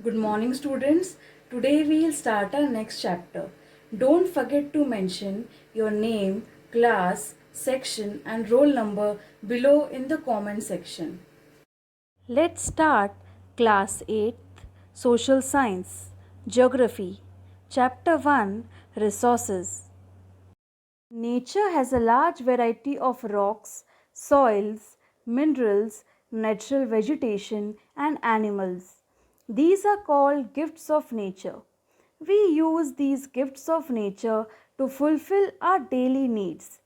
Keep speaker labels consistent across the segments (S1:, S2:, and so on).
S1: Good morning, students. Today we'll start our next chapter. Don't forget to mention your name, class, section, and roll number below in the comment section. Let's start Class 8th Social Science, Geography, Chapter 1 Resources. Nature has a large variety of rocks, soils, minerals, natural vegetation, and animals. These are called gifts of nature. We use these gifts of nature to fulfill our daily needs.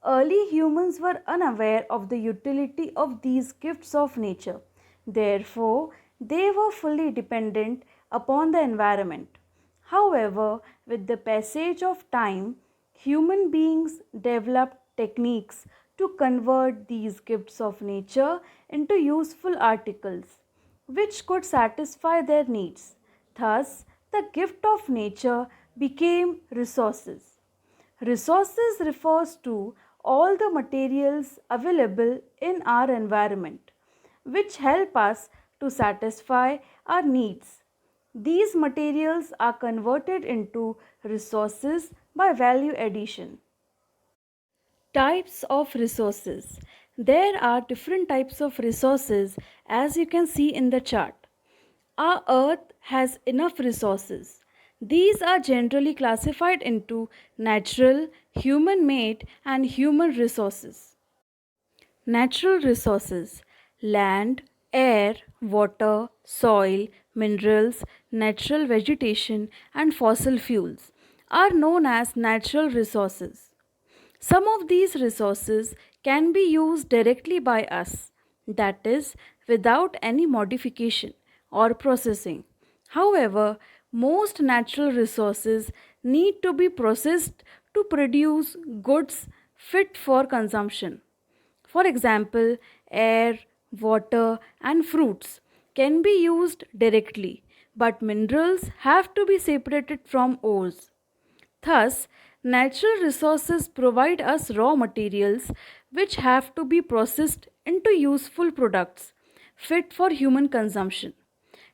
S1: Early humans were unaware of the utility of these gifts of nature. Therefore, they were fully dependent upon the environment. However, with the passage of time, human beings developed techniques to convert these gifts of nature into useful articles which could satisfy their needs. Thus, the gift of nature became resources. Resources refers to all the materials available in our environment which help us to satisfy our needs. These materials are converted into resources by value addition. Types of resources. There are different types of resources as you can see in the chart. Our earth has enough resources. These are generally classified into natural, human made, and human resources. Natural resources: land, air, water, soil, minerals, natural vegetation, and fossil fuels are known as natural resources. Some of these resources can be used directly by us, that is, without any modification or processing. However, most natural resources need to be processed to produce goods fit for consumption. For example, air, water, and fruits can be used directly, but minerals have to be separated from ores. Thus, natural resources provide us raw materials which have to be processed into useful products fit for human consumption.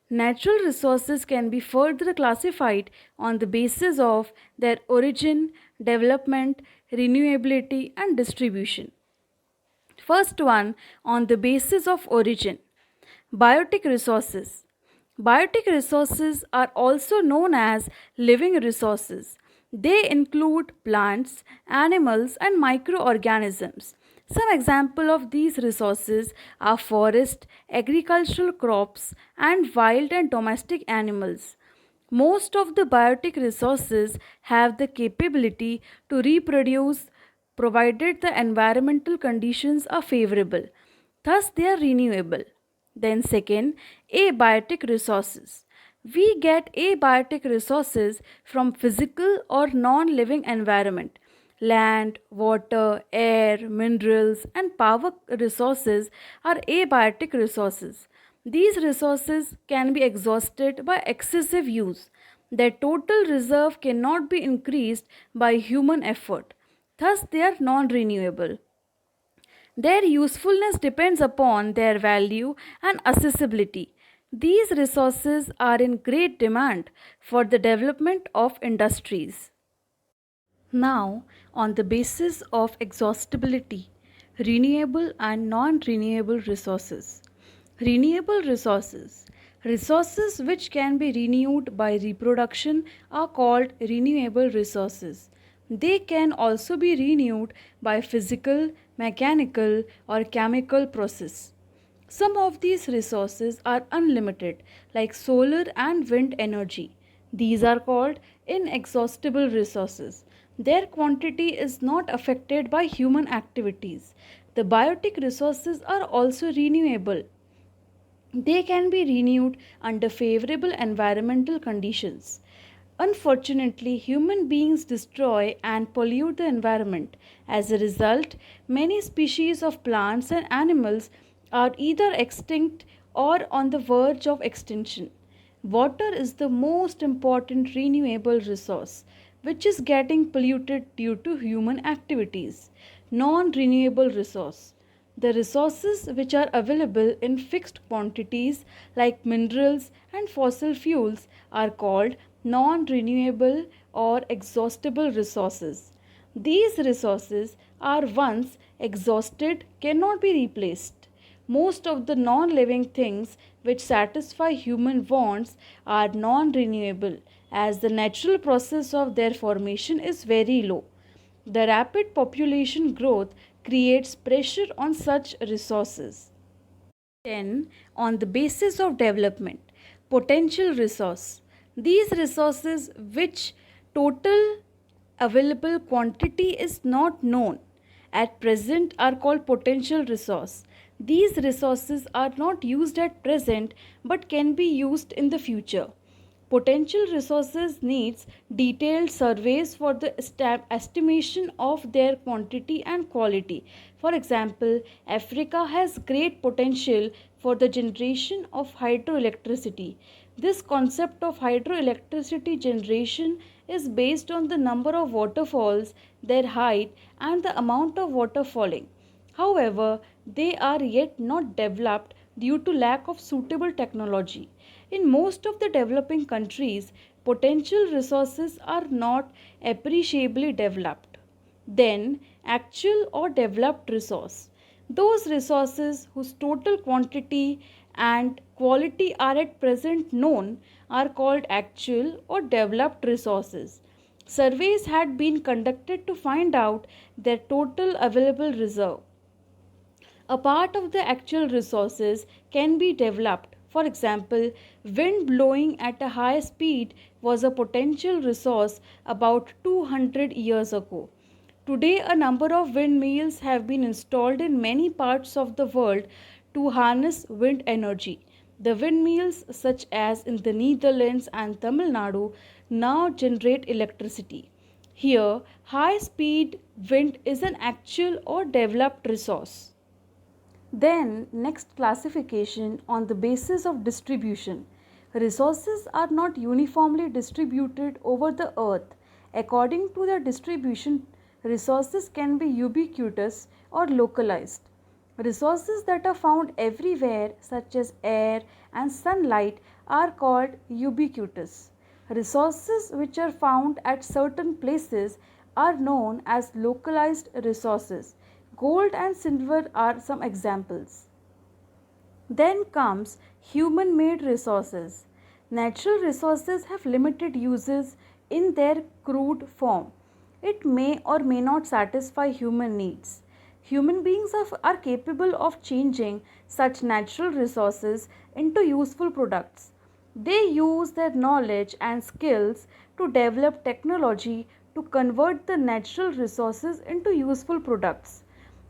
S1: Natural resources can be further classified on the basis of their origin, development, renewability, and distribution. First one, on the basis of origin. Biotic resources. Biotic resources are also known as living resources. They include plants, animals, and microorganisms. Some example of these resources are forest, agricultural crops, and wild and domestic animals. Most of the biotic resources have the capability to reproduce provided the environmental conditions are favorable. Thus, they are renewable. Then, second, abiotic resources. We get abiotic resources from physical or non living environment. Land, water, air, minerals, and power resources are abiotic resources. These resources can be exhausted by excessive use. Their total reserve cannot be increased by human effort. Thus, they are non renewable. Their usefulness depends upon their value and accessibility. These resources are in great demand for the development of industries. Now, on the basis of exhaustibility, renewable and non renewable resources. Renewable resources. Resources which can be renewed by reproduction are called renewable resources. They can also be renewed by physical, mechanical, or chemical process. Some of these resources are unlimited, like solar and wind energy. These are called inexhaustible resources. Their quantity is not affected by human activities. The biotic resources are also renewable. They can be renewed under favorable environmental conditions. Unfortunately, human beings destroy and pollute the environment. As a result, many species of plants and animals are either extinct or on the verge of extinction. Water is the most important renewable resource, which is getting polluted due to human activities. Non renewable resource. The resources which are available in fixed quantities, like minerals and fossil fuels, are called non renewable or exhaustible resources. These resources are once exhausted, cannot be replaced. Most of the non living things which satisfy human wants are non renewable, as the natural process of their formation is very low. The rapid population growth creates pressure on such resources. Then, on the basis of development, potential resource. These resources, which total available quantity is not known at present, are called potential resource. These resources are not used at present but can be used in the future. Potential resources needs detailed surveys for the estimation of their quantity and quality. For example, Africa has great potential for the generation of hydroelectricity. This concept of hydroelectricity generation is based on the number of waterfalls, their height, and the amount of water falling. However, they are yet not developed due to lack of suitable technology. In most of the developing countries, potential resources are not appreciably developed. Then, actual or developed resource. Those resources whose total quantity and quality are at present known are called actual or developed resources. Surveys had been conducted to find out their total available reserve. A part of the actual resources can be developed. For example, wind blowing at a high speed was a potential resource about 200 years ago. Today, a number of windmills have been installed in many parts of the world to harness wind energy. The windmills, such as in the Netherlands and Tamil Nadu, now generate electricity. Here, high speed wind is an actual or developed resource. Then, next classification on the basis of distribution. Resources are not uniformly distributed over the earth. According to their distribution, resources can be ubiquitous or localized. Resources that are found everywhere, such as air and sunlight, are called ubiquitous. Resources which are found at certain places are known as localized resources. Gold and silver are some examples. Then comes human made resources. Natural resources have limited uses in their crude form. It may or may not satisfy human needs. Human beings are capable of changing such natural resources into useful products. They use their knowledge and skills to develop technology to convert the natural resources into useful products.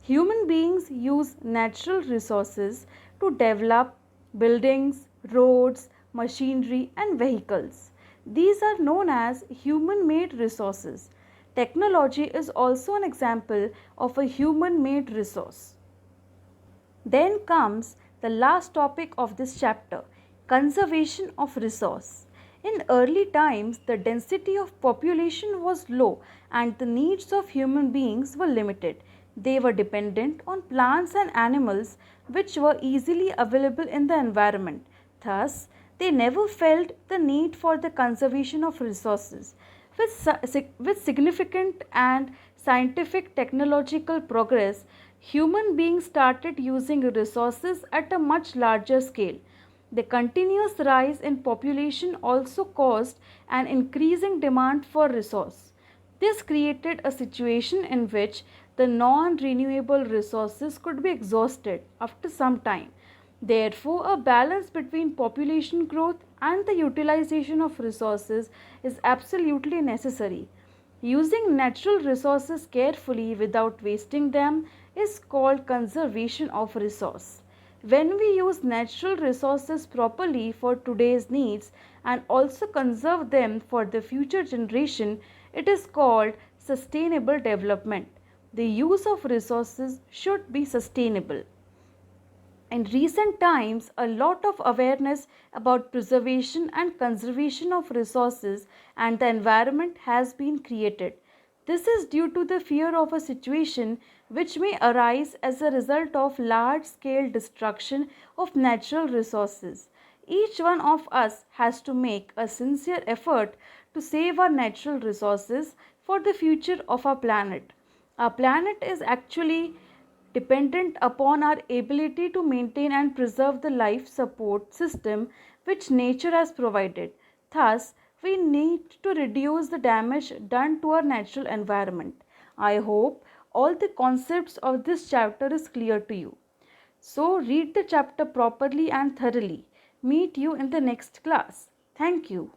S1: Human beings use natural resources to develop buildings, roads, machinery, and vehicles. These are known as human made resources. Technology is also an example of a human made resource. Then comes the last topic of this chapter, conservation of resource. In early times, the density of population was low and the needs of human beings were limited. They were dependent on plants and animals which were easily available in the environment. Thus, they never felt the need for the conservation of resources. With significant and scientific technological progress, human beings started using resources at a much larger scale. The continuous rise in population also caused an increasing demand for resource. This created a situation in which the non renewable resources could be exhausted after some time. Therefore, a balance between population growth and the utilization of resources is absolutely necessary. Using natural resources carefully without wasting them is called conservation of resource. When we use natural resources properly for today's needs and also conserve them for the future generation, it is called sustainable development. The use of resources should be sustainable. In recent times, a lot of awareness about preservation and conservation of resources and the environment has been created. This is due to the fear of a situation which may arise as a result of large scale destruction of natural resources. Each one of us has to make a sincere effort to save our natural resources for the future of our planet. Our planet is actually dependent upon our ability to maintain and preserve the life support system which nature has provided. Thus, we need to reduce the damage done to our natural environment. I hope all the concepts of this chapter is clear to you. So, read the chapter properly and thoroughly. Meet you in the next class. Thank you.